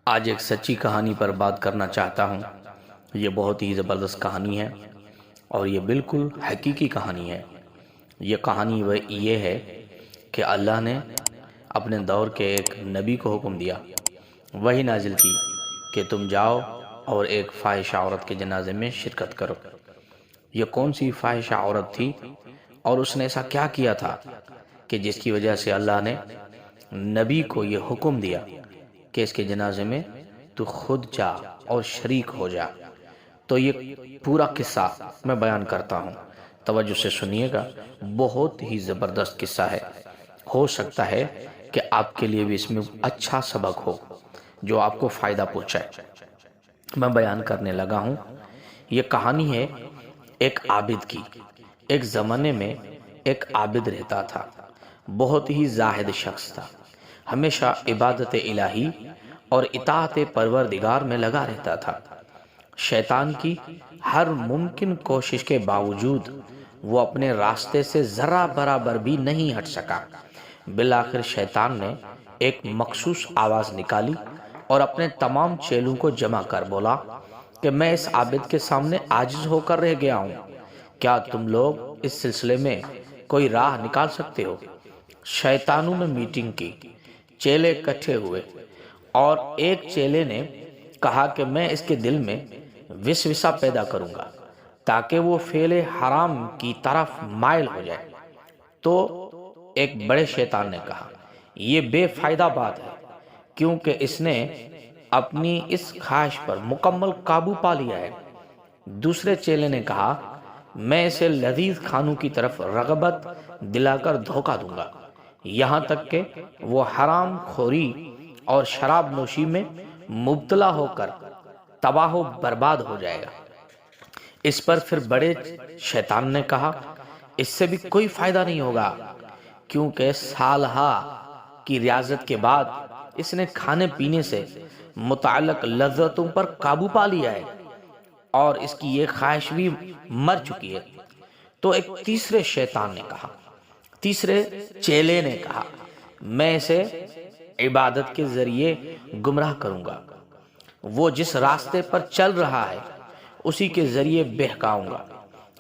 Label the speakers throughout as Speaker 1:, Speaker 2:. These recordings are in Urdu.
Speaker 1: آج ایک سچی کہانی پر بات کرنا چاہتا ہوں۔ یہ بہت ہی زبردست کہانی ہے اور یہ بالکل حقیقی کہانی ہے۔ یہ کہانی یہ ہے کہ اللہ نے اپنے دور کے ایک نبی کو حکم دیا، وہی نازل کی کہ تم جاؤ اور ایک فاحشہ عورت کے جنازے میں شرکت کرو۔ یہ کون سی فاحشہ عورت تھی اور اس نے ایسا کیا کیا تھا کہ جس کی وجہ سے اللہ نے نبی کو یہ حکم دیا کہ اس کے جنازے میں تو خود جا اور شریک ہو جا؟ تو یہ پورا قصہ میں بیان کرتا ہوں، توجہ سے سنیے گا۔ بہت ہی زبردست قصہ ہے، ہو سکتا ہے کہ آپ کے لیے بھی اس میں اچھا سبق ہو جو آپ کو فائدہ پہنچائے۔ میں بیان کرنے لگا ہوں۔ یہ کہانی ہے ایک عابد کی۔ ایک زمانے میں ایک عابد رہتا تھا، بہت ہی زاہد شخص تھا، ہمیشہ عبادت الہی اور اطاعت پروردگار میں لگا رہتا تھا۔ شیطان کی ہر ممکن کوشش کے باوجود وہ اپنے راستے سے ذرا برابر بھی نہیں ہٹ سکا۔ بالآخر شیطان نے ایک مخصوص آواز نکالی اور اپنے تمام چیلوں کو جمع کر بولا کہ میں اس عابد کے سامنے عاجز ہو کر رہ گیا ہوں، کیا تم لوگ اس سلسلے میں کوئی راہ نکال سکتے ہو؟ شیطانوں نے میٹنگ کی، چیلے اکٹھے ہوئے اور ایک چیلے نے کہا کہ میں اس کے دل میں وسوسہ پیدا کروں گا تاکہ وہ فعل حرام کی طرف مائل ہو جائے۔ تو ایک بڑے شیطان نے کہا یہ بے فائدہ بات ہے، کیونکہ اس نے اپنی اس خواہش پر مکمل قابو پا لیا ہے۔ دوسرے چیلے نے کہا میں اسے لذیذ کھانوں کی طرف رغبت دلا کر دھوکہ دوں گا، یہاں تک کہ وہ حرام خوری اور شراب نوشی میں مبتلا ہو کر تباہ و برباد ہو جائے گا۔ اس پر پھر بڑے شیطان نے کہا اس سے بھی کوئی فائدہ نہیں ہوگا، کیونکہ سالہا کی ریاضت کے بعد اس نے کھانے پینے سے متعلق لذتوں پر قابو پا لیا ہے اور اس کی یہ خواہش بھی مر چکی ہے۔ تو ایک تیسرے شیطان نے کہا، تیسرے چیلے نے کہا میں اسے عبادت کے ذریعے گمراہ کروں گا، وہ جس راستے پر چل رہا ہے اسی کے ذریعے بہکاؤں گا۔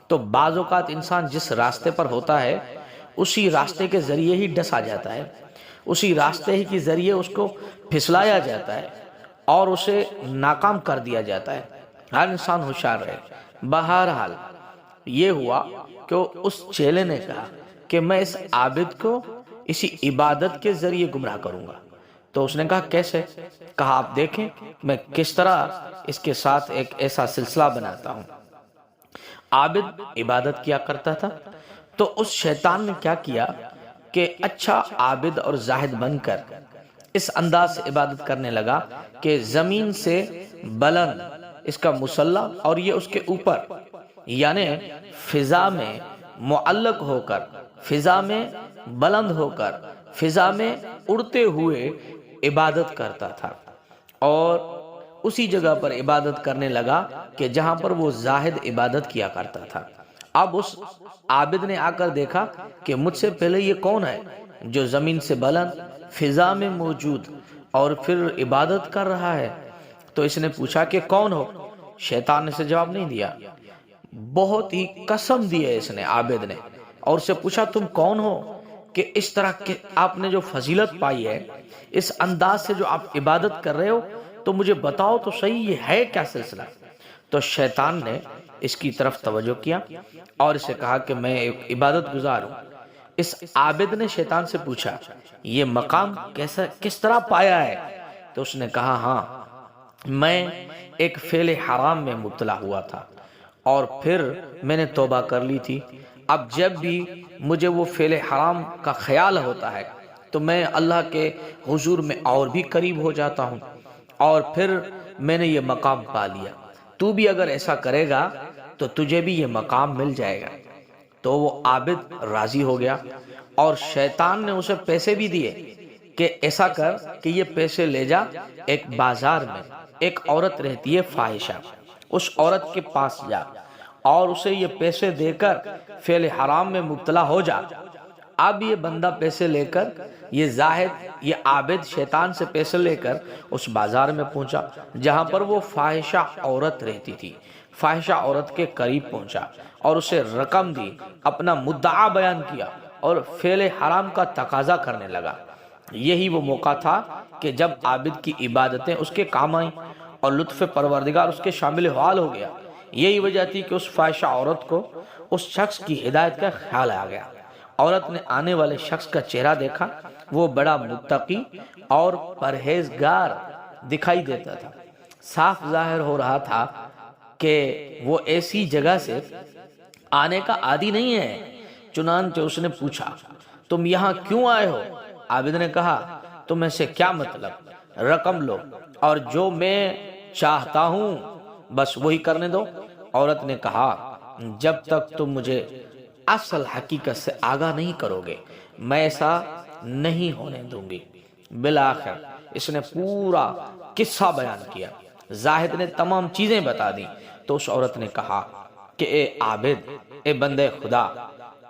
Speaker 1: تو بعض اوقات انسان جس راستے پر ہوتا ہے اسی راستے کے ذریعے ہی ڈسا جاتا ہے، اسی راستے ہی کے ذریعے اس کو پھسلایا جاتا ہے اور اسے ناکام کر دیا جاتا ہے۔ ہر انسان ہوشیار رہے۔ بہرحال یہ ہوا کہ اس چیلے نے کہا کہ میں اس عابد کو اسی عبادت کے ذریعے گمراہ کروں گا۔ تو اس نے کہا کیسے؟ کہا آپ دیکھیں میں کس طرح اس کے ساتھ ایک ایسا سلسلہ بناتا ہوں۔ عابد عبادت کیا کرتا تھا، تو اس شیطان نے کیا کیا کہ اچھا عابد اور زاہد بن کر اس انداز سے عبادت کرنے لگا کہ زمین سے بلند اس کا مصلی اور یہ اس کے اوپر، یعنی فضا میں معلق ہو کر، فضا میں بلند ہو کر، فضا میں اڑتے ہوئے عبادت کرتا تھا، اور اسی جگہ پر عبادت کرنے لگا کہ جہاں پر وہ زاہد عبادت کیا کرتا تھا۔ اب اس عابد نے آ کر دیکھا کہ مجھ سے پہلے یہ کون ہے جو زمین سے بلند فضا میں موجود اور پھر عبادت کر رہا ہے؟ تو اس نے پوچھا کہ کون ہو؟ شیطان نے اسے جواب نہیں دیا، بہت ہی قسم دی ہے اس نے عابد نے، اور اسے پوچھا تم کون ہو کہ اس طرح کہ آپ نے جو فضیلت پائی ہے، اس انداز سے جو آپ عبادت کر رہے ہو، تو مجھے بتاؤ تو صحیح یہ ہے کیا سلسلہ؟ تو شیطان نے اس کی طرف توجہ کیا اور اسے کہا کہ میں ایک عبادت گزار ہوں۔ اس عابد نے شیطان سے پوچھا یہ مقام کس طرح پایا ہے؟ تو اس نے کہا ہاں میں ایک فعل حرام میں مبتلا ہوا تھا اور پھر میں نے توبہ کر لی تھی۔ اب جب بھی مجھے وہ فعل حرام کا خیال ہوتا ہے تو میں اللہ کے حضور میں اور بھی قریب ہو جاتا ہوں، اور پھر میں نے یہ مقام پا لیا۔ تو بھی اگر ایسا کرے گا تو تجھے بھی یہ مقام مل جائے گا۔ تو وہ عابد راضی ہو گیا اور شیطان نے اسے پیسے بھی دیے کہ ایسا کر کہ یہ پیسے لے جا، ایک بازار میں ایک عورت رہتی ہے فاحشہ، اس عورت کے پاس جا اور اسے یہ پیسے دے کر فعل حرام میں مبتلا ہو جا، اب یہ بندہ پیسے لے کر، یہ زاہد، یہ عابد شیطان سے پیسے لے کر اس بازار میں پہنچا جہاں پر وہ فاحشہ عورت رہتی تھی، فاحشہ عورت کے قریب پہنچا اور اسے رقم دی، اپنا مدعا بیان کیا اور فعل حرام کا تقاضا کرنے لگا۔ یہی وہ موقع تھا کہ جب عابد کی عبادتیں اس کے کام آئیں اور لطف پروردگار اس کے شامل حال ہو گیا۔ یہی وجہ تھی کہ اس فاحشہ عورت کو اس شخص کی ہدایت کا خیال آ گیا۔ عورت نے آنے والے شخص کا چہرہ دیکھا، وہ بڑا متقی اور پرہیزگار دکھائی دیتا تھا۔ صاف ظاہر ہو رہا تھا کہ وہ ایسی جگہ سے آنے کا عادی نہیں ہے۔ چنانچہ اس نے پوچھا، تم یہاں کیوں آئے ہو؟ عابد نے کہا، تمہیں سے کیا مطلب، رقم لو اور جو میں چاہتا ہوں بس وہی کرنے دو۔ عورت نے کہا، جب تک تم مجھے اصل حقیقت سے آگاہ نہیں کرو گے میں ایسا نہیں ہونے دوں گی۔ بالآخر اس نے پورا قصہ بیان کیا، زاہد نے تمام چیزیں بتا دی تو اس عورت نے کہا کہ اے عابد، اے بندے خدا،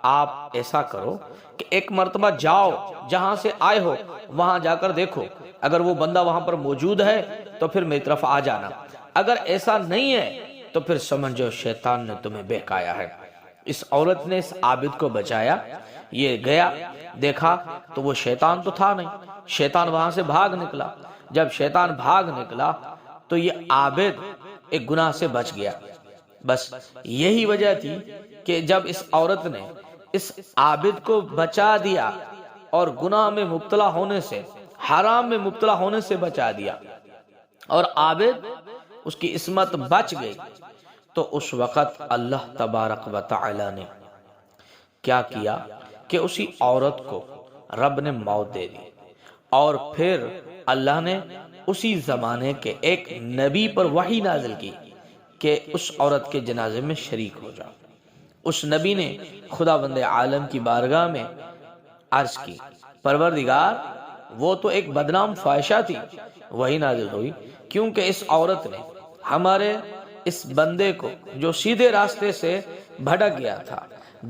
Speaker 1: آپ ایسا کرو کہ ایک مرتبہ جاؤ جہاں سے آئے ہو وہاں جا کر دیکھو، اگر وہ بندہ وہاں پر موجود ہے تو پھر میری طرف آ جانا، اگر ایسا نہیں ہے تو پھر سمجھو شیطان نے تمہیں بہکایا ہے۔ اس عورت نے اس عابد کو بچایا، یہ گیا دیکھا تو وہ شیطان تو تھا نہیں، شیطان وہاں سے بھاگ نکلا۔ جب شیطان بھاگ نکلا تو یہ عابد ایک گناہ سے بچ گیا۔ بس یہی وجہ تھی کہ جب اس عورت نے اس عابد کو بچا دیا اور گناہ میں مبتلا ہونے سے، حرام میں مبتلا ہونے سے بچا دیا اور عابد اس کی عصمت بچ گئی، تو اس وقت اللہ تبارک و تعالی نے کیا کیا کہ اسی عورت کو رب نے موت دے دی، اور پھر اللہ نے اسی زمانے کے ایک نبی پر وحی نازل کی کہ اس عورت کے جنازے میں شریک ہو جاؤ۔ اس نبی نے خدا بند عالم کی بارگاہ میں عرض کی، پروردگار وہ تو ایک بدنام فاحشہ تھی، وہی نازل ہوئی کیونکہ اس عورت نے ہمارے اس بندے کو جو سیدھے راستے سے بھٹک گیا تھا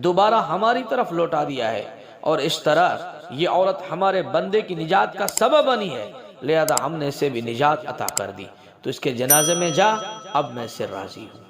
Speaker 1: دوبارہ ہماری طرف لوٹا دیا ہے، اور اس طرح یہ عورت ہمارے بندے کی نجات کا سبب بنی ہے، لہذا ہم نے اسے بھی نجات عطا کر دی، تو اس کے جنازے میں جا، اب میں سے راضی ہوں۔